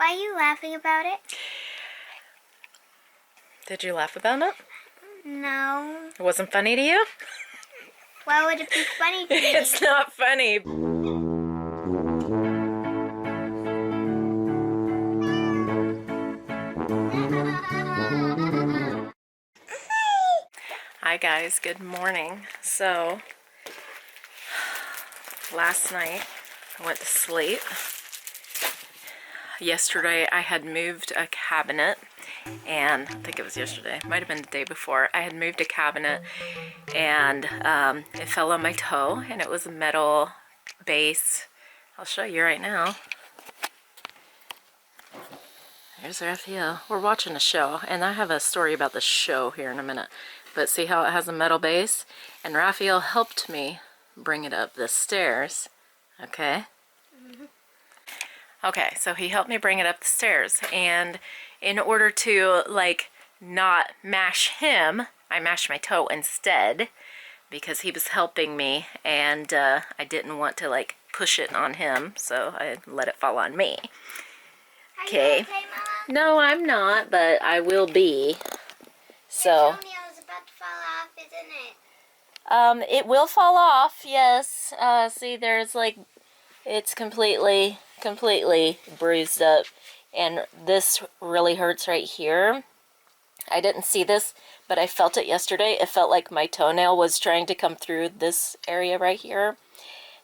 Why are you laughing about it? Did you laugh about it? No. It wasn't funny to you? Why would it be funny to you? It's not funny. Hi guys, good morning. So, last night I went to sleep. Yesterday I had moved a cabinet, and I think it was yesterday, it might have been the day before. I had moved a cabinet and it fell on my toe, and it was a metal base. I'll show you right now. There's Rafael. We're watching a show, and I have a story about the show here in a minute. But see how it has a metal base? And Rafael helped me bring it up the stairs. Okay? Okay, so he helped me bring it up the stairs, and in order to, like, not mash him, I mashed my toe instead, because he was helping me, and I didn't want to, like, push it on him, so I let it fall on me. Okay. Are you okay, Mama? No, I'm not, but I will be. So. Your toenail is about to fall off, isn't it? It will fall off, yes. See, there's, like, it's completely bruised up, and this really hurts right here. I didn't see this, but I felt it yesterday. It felt like my toenail was trying to come through this area right here.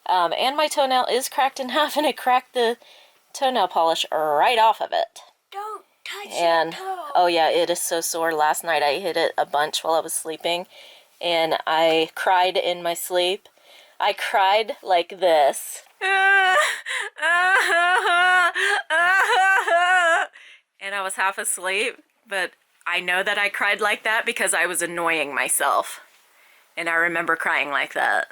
And my toenail is cracked in half, and it cracked the toenail polish right off of it. Don't touch And your toe. oh yeah, it is so sore. Last night I hit it a bunch while I was sleeping, and I cried in my sleep. I cried like this. And I was half asleep, but I know that I cried like that because I was annoying myself. And I remember crying like that.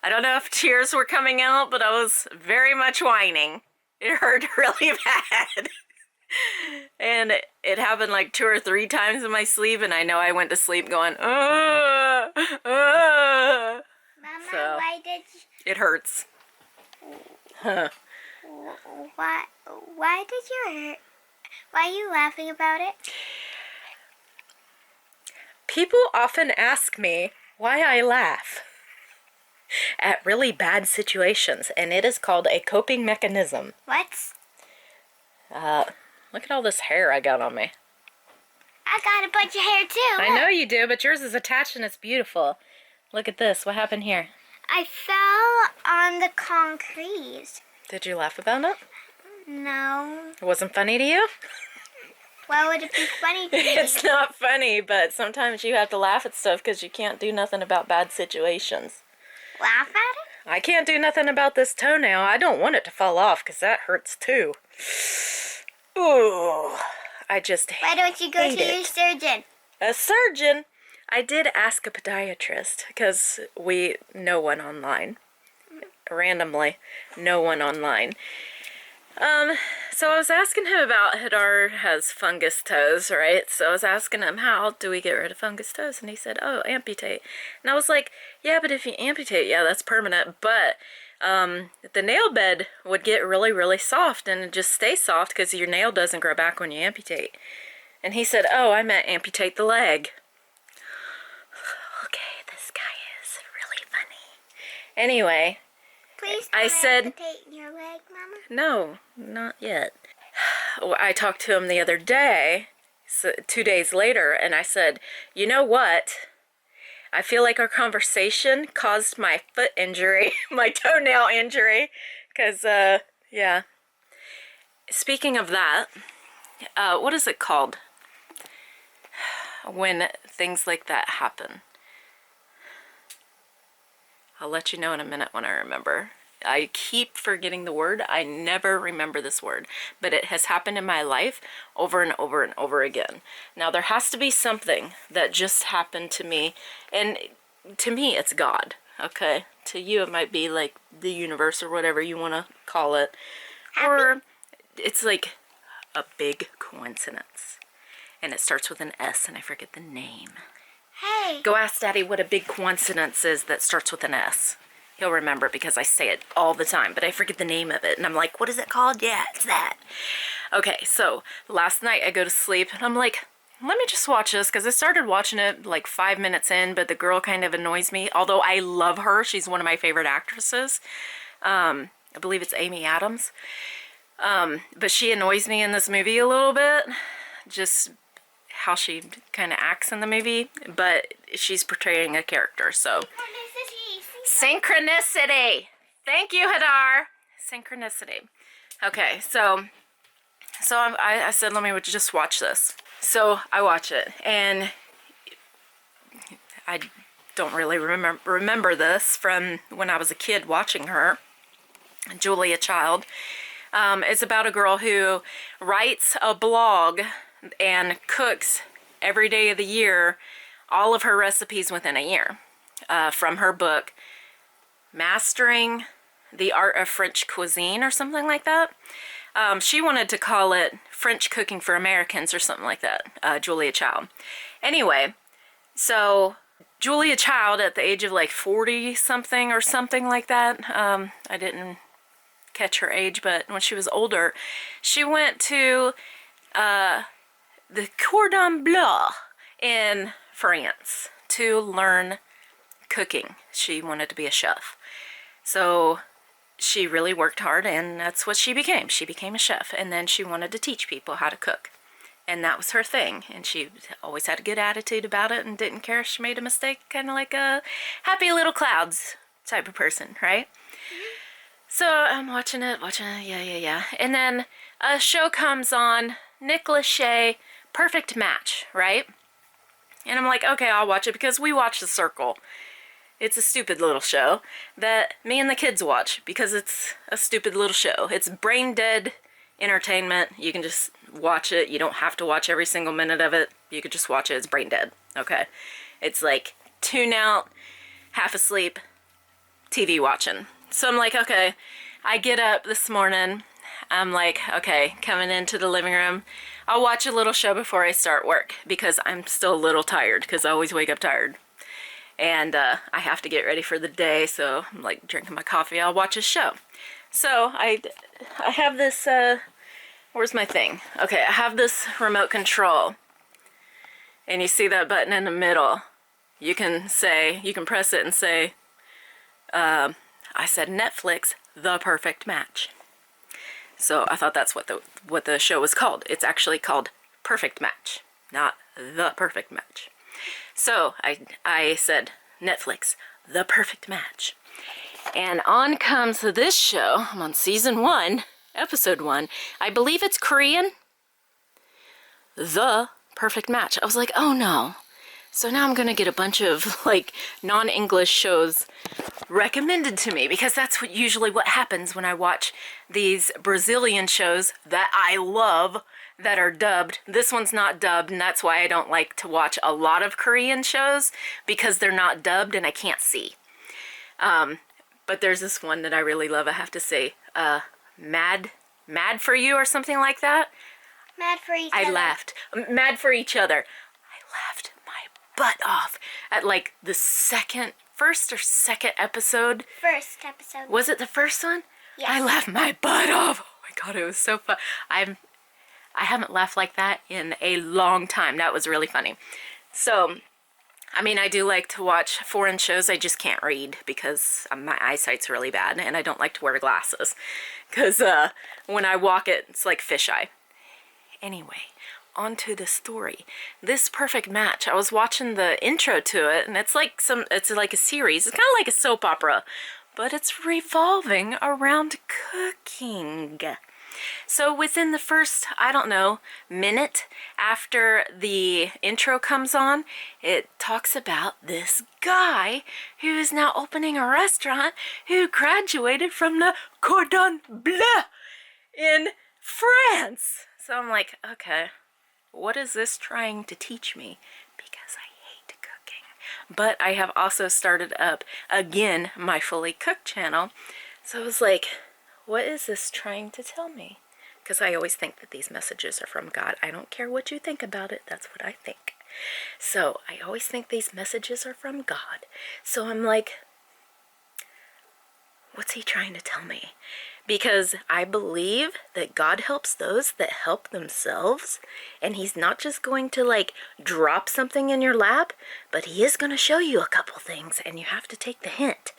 I don't know if tears were coming out, but I was very much whining. It hurt really bad. And it happened like 2 or 3 times in my sleep, and I know I went to sleep going, Mama, So, why did you... it hurts. Huh. Why did you hurt? Why are you laughing about it? People often ask me why I laugh at really bad situations, and it is called a coping mechanism. What? Look at all this hair I got on me. I got a bunch of hair too. I know you do, but yours is attached and it's beautiful. Look at this. What happened here? I fell on the concrete. Did you laugh about it? No. It wasn't funny to you? Why would it be funny to you? It's not funny, but sometimes you have to laugh at stuff because you can't do nothing about bad situations. Laugh at it? I can't do nothing about this toenail. I don't want it to fall off because that hurts too. Ooh, I just hate it. Why don't you go to your surgeon? A surgeon? I did ask a podiatrist because we know one online. Randomly, no one online. So I was asking him about Hadar has fungus toes, right? So I was asking him, how do we get rid of fungus toes? And he said, oh, amputate. And I was like, yeah, but if you amputate, yeah, that's permanent. But the nail bed would get really, really soft and just stay soft because your nail doesn't grow back when you amputate. And he said, oh, I meant amputate the leg. Okay, this guy is really funny. Anyway, Please I don't said, amputate your leg, Mama. no, not yet. I talked to him the other day, so 2 days later, and I said, you know what? I feel like our conversation caused my foot injury, my toenail injury, because, yeah. Speaking of that, what is it called when things like that happen? I'll let you know in a minute when I remember. I keep forgetting the word. I never remember this word, but it has happened in my life over and over and over again. Now, there has to be something that just happened to me, and to me, it's God, okay? To you, it might be like the universe or whatever you want to call it, or it's like a big coincidence, and it starts with an S, and I forget the name. Hey. Go ask Daddy what a big coincidence is that starts with an S. He'll remember because I say it all the time, but I forget the name of it. And I'm like, what is it called? Yeah, it's that. Okay, so last night I go to sleep and I'm like, let me just watch this, because I started watching it like 5 minutes in, but the girl kind of annoys me. Although I love her. She's one of my favorite actresses. I believe it's Amy Adams. But she annoys me in this movie a little bit. Just how she kind of acts in the movie. But she's portraying a character, so. Synchronicity! Thank you, Hadar! Synchronicity. Okay, so I said, let me just watch this. So I watch it, and I don't really remember this from when I was a kid watching her, Julia Child. It's about a girl who writes a blog and cooks every day of the year, all of her recipes within a year, from her book, Mastering the Art of French Cuisine or something like that. She wanted to call it French Cooking for Americans or something like that, Julia Child. Anyway, so Julia Child at the age of like 40 something or something like that, I didn't catch her age, but when she was older, she went to the Cordon Bleu in France to learn cooking. She wanted to be a chef. So she really worked hard, and that's what she became. She became a chef, and then she wanted to teach people how to cook. And that was her thing, and she always had a good attitude about it and didn't care if she made a mistake, kind of like a happy little clouds type of person, right? So I'm watching it, yeah. And then a show comes on, Nick Lachey, Perfect Match, right? And I'm like, okay, I'll watch it, because we watch The Circle. It's a stupid little show that me and the kids watch because it's a stupid little show. It's brain dead entertainment. You can just watch it. You don't have to watch every single minute of it. You could just watch it. It's brain dead. Okay. It's like tune out, half asleep, TV watching. So I'm like, okay. I get up this morning. I'm like, okay, coming into the living room. I'll watch a little show before I start work because I'm still a little tired, because I always wake up tired. And I have to get ready for the day, so I'm like drinking my coffee. I'll watch a show. So I have this, where's my thing? Okay, I have this remote control. And you see that button in the middle. You can press it and say, I said Netflix, The Perfect Match. So I thought that's what the show was called. It's actually called Perfect Match, not The Perfect Match. So I said, Netflix, The Perfect Match. And on comes this show. I'm on season 1, episode 1. I believe it's Korean. The Perfect Match. I was like, oh no. So now I'm going to get a bunch of like non-English shows recommended to me, because that's usually what happens when I watch these Brazilian shows that I love that are dubbed. This one's not dubbed, and that's why I don't like to watch a lot of Korean shows, because they're not dubbed and I can't see. But there's this one that I really love, I have to say. Mad for You or something like that. Mad for each other. I laughed. Mad for Each Other. I laughed my butt off at like the first or second episode. First episode. Was it the first one? Yes. I laughed my butt off. Oh my god, it was so fun. I haven't laughed like that in a long time. That was really funny. So, I mean, I do like to watch foreign shows. I just can't read because my eyesight's really bad, and I don't like to wear glasses because when I walk it's like fisheye. Anyway, on to the story. This Perfect Match. I was watching the intro to it, and it's like a series. It's kind of like a soap opera, but it's revolving around cooking. So within the first, I don't know, minute after the intro comes on, it talks about this guy who is now opening a restaurant who graduated from the Cordon Bleu in France. So I'm like, okay, what is this trying to teach me? Because I hate cooking. But I have also started up, again, my FoolyCooked channel. So I was like, what is this trying to tell me? Because I always think that these messages are from God. I don't care what you think about it. That's what I think. So I always think these messages are from God. So I'm like, what's he trying to tell me? Because I believe that God helps those that help themselves. And he's not just going to like drop something in your lap, but he is going to show you a couple things and you have to take the hint.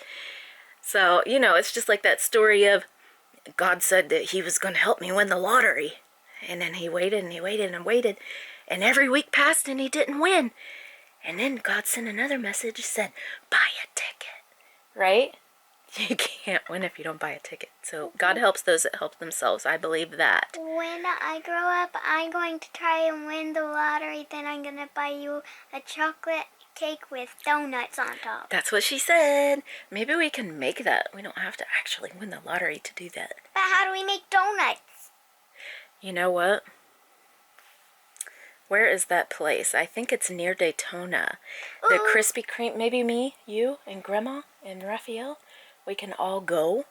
So, you know, it's just like that story of God said that he was going to help me win the lottery. And then he waited and he waited and waited. And every week passed and he didn't win. And then God sent another message, said, buy a ticket. Right? You can't win if you don't buy a ticket. So God helps those that help themselves. I believe that. When I grow up, I'm going to try and win the lottery. Then I'm going to buy you a chocolate cake with donuts on top. That's what she said. Maybe we can make that. We don't have to actually win the lottery to do that. But how do we make donuts? You know what? Where is that place? I think it's near Daytona. The Krispy Kreme, maybe me, you, and Grandma, and Rafael. We can all go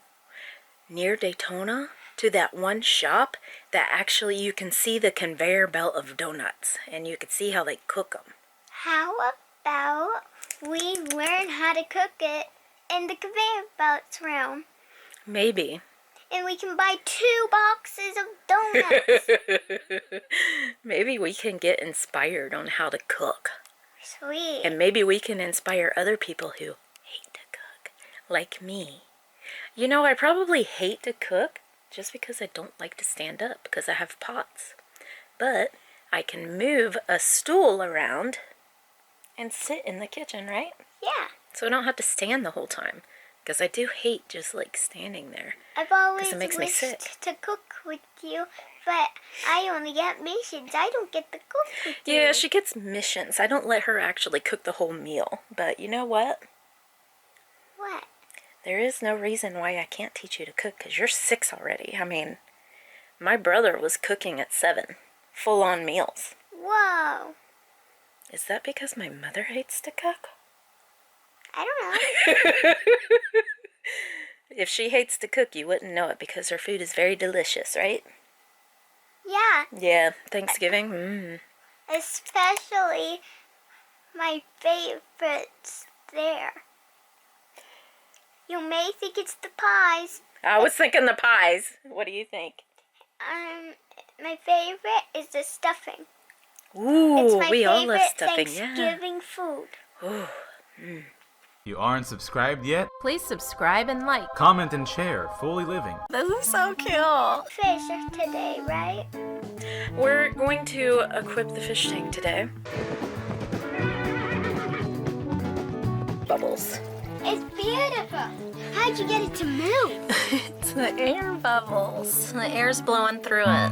near Daytona to that one shop that actually you can see the conveyor belt of donuts and you can see how they cook them. How about we learn how to cook it in the conveyor belts room? Maybe. And we can buy 2 boxes of donuts. Maybe we can get inspired on how to cook. Sweet. And maybe we can inspire other people who hate to cook, like me. You know, I probably hate to cook just because I don't like to stand up because I have POTS. But I can move a stool around and sit in the kitchen, right? Yeah. So I don't have to stand the whole time. Because I do hate just like standing there. I've always it makes me sick. wished to cook with you, but I only get missions. I don't get to cook with you. Yeah, she gets missions. I don't let her actually cook the whole meal. But you know what? What? There is no reason why I can't teach you to cook because you're 6 already. I mean, my brother was cooking at 7. Full-on meals. Whoa. Is that because my mother hates to cook? I don't know. If she hates to cook, you wouldn't know it because her food is very delicious, right? Yeah. Yeah, Thanksgiving. Especially my favorites there. You may think it's the pies. I was thinking the pies. What do you think? My favorite is the stuffing. Ooh, it's my we all love favorite stuffing, Thanksgiving food. Ooh. You aren't subscribed yet? Please subscribe and like. Comment and share FoolyLiving. This is so cute. Fish today, right? We're going to equip the fish tank today. Bubbles. It's beautiful. How'd you get it to move? It's the air bubbles. The air's blowing through it.